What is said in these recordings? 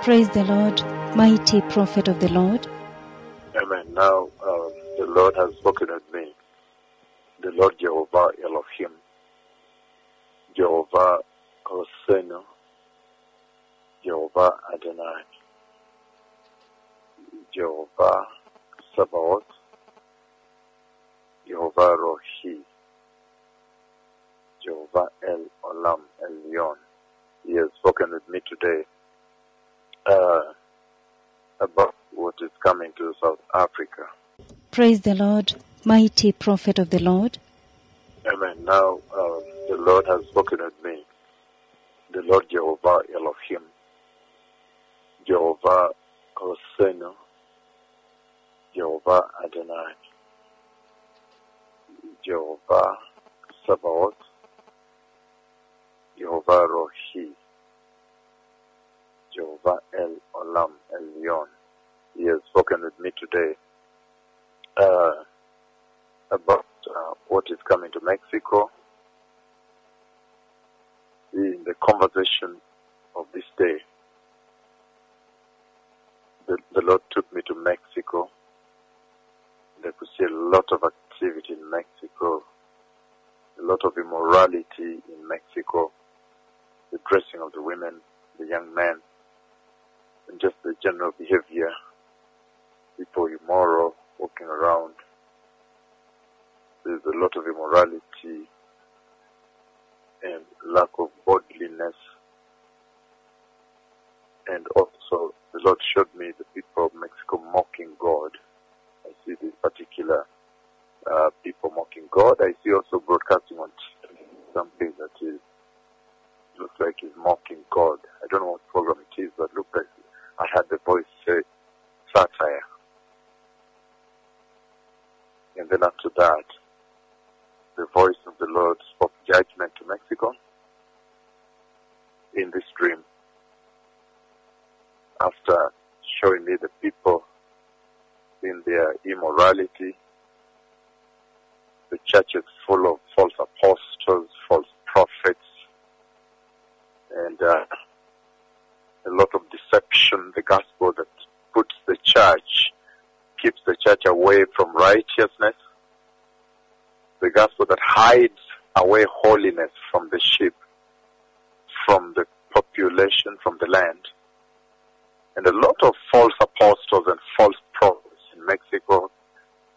Praise the Lord, mighty prophet of the Lord. Amen. Now, the Lord has spoken with me. The Lord Jehovah Elohim, Jehovah Hosenu, Jehovah Adonai, Jehovah Sabaoth, Jehovah Rohi, Jehovah El Olam Elyon. He has spoken with me today about what is coming to South Africa. Praise the Lord, mighty prophet of the Lord. Amen. Now, the Lord has spoken with me. The Lord Jehovah Elohim, Jehovah Hosenu, Jehovah Adonai, Jehovah Sabaoth, Jehovah Rohi, Jehovah El Olam Elyon. He has spoken with me today about what is coming to Mexico. In the conversation of this day, the Lord took me to Mexico. I could see a lot of activity in Mexico, a lot of immorality in Mexico, the dressing of the women, the young men, and just the general behavior. People immoral, walking around. There's a lot of immorality and lack of godliness. And also, the Lord showed me the people of Mexico mocking God. I see these particular people mocking God. I see also broadcasting on TV something that looks like is mocking God. I don't know what program it is, but looks like I had the voice say satire. And then after that, the voice of the Lord spoke judgment to Mexico in this dream. After showing me the people in their immorality, the church is full of false apostles, false prophets, and a lot of deception. The gospel that puts the church, keeps the church away from righteousness. The gospel that hides away holiness from the sheep, from the population, from the land. And a lot of false apostles and false prophets in Mexico,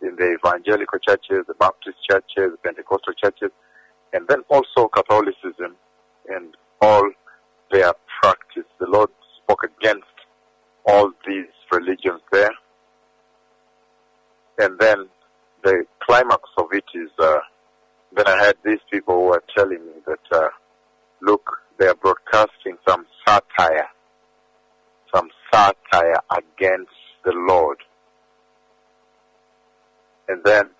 in the evangelical churches, the Baptist churches, the Pentecostal churches, and then also Catholicism and all their practice. The Lord spoke against all these religions there. And then the climax of it is, then I had these people who were telling me that, look, they are broadcasting some satire against the Lord. And then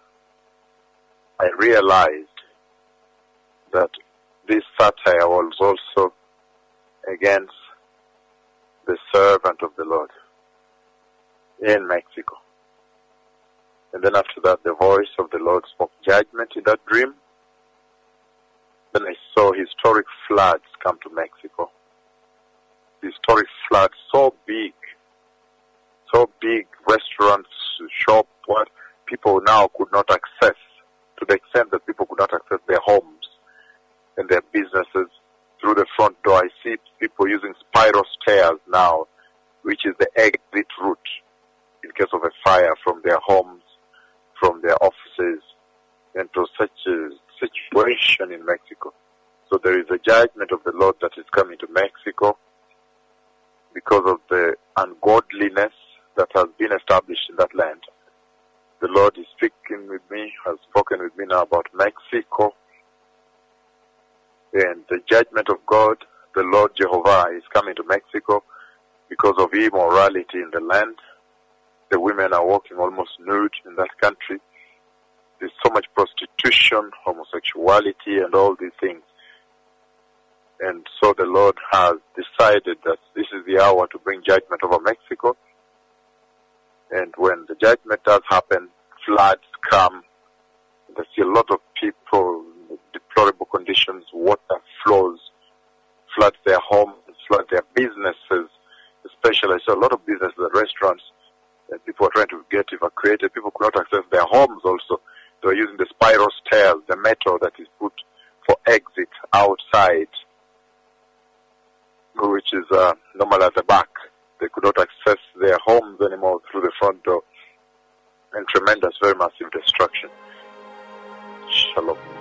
I realized that this satire was also against the servant of the Lord in Mexico. And then after that, the voice of the Lord spoke judgment in that dream. Then I saw historic floods come to Mexico. Historic floods, so big, restaurants, shops, what people now could not access, to the extent that people could not access their homes and their businesses through the front door. I see people using spiral stairs now, which is the exit route in case of a fire from their homes, from their offices, and to such a situation in Mexico. So there is a judgment of the Lord that is coming to Mexico because of the ungodliness that has been established in that land. The Lord is speaking with me, has spoken with me now about Mexico, and the judgment of God, the Lord Jehovah, is coming to Mexico because of immorality in the land. The women are walking almost nude in that country. There's so much prostitution, homosexuality, and all these things. And so the Lord has decided that this is the hour to bring judgment over Mexico. And when the judgment does happen, floods come. There's a lot of people in deplorable conditions. Water flows, floods their homes, floods their businesses, especially, I saw a lot of businesses at restaurants, and people were trying to get evacuated. People could not access their homes also. They were using the spiral stairs, the metal that is put for exit outside, which is normal at the back. They could not access their homes anymore through the front door. And tremendous, very massive destruction. Shalom.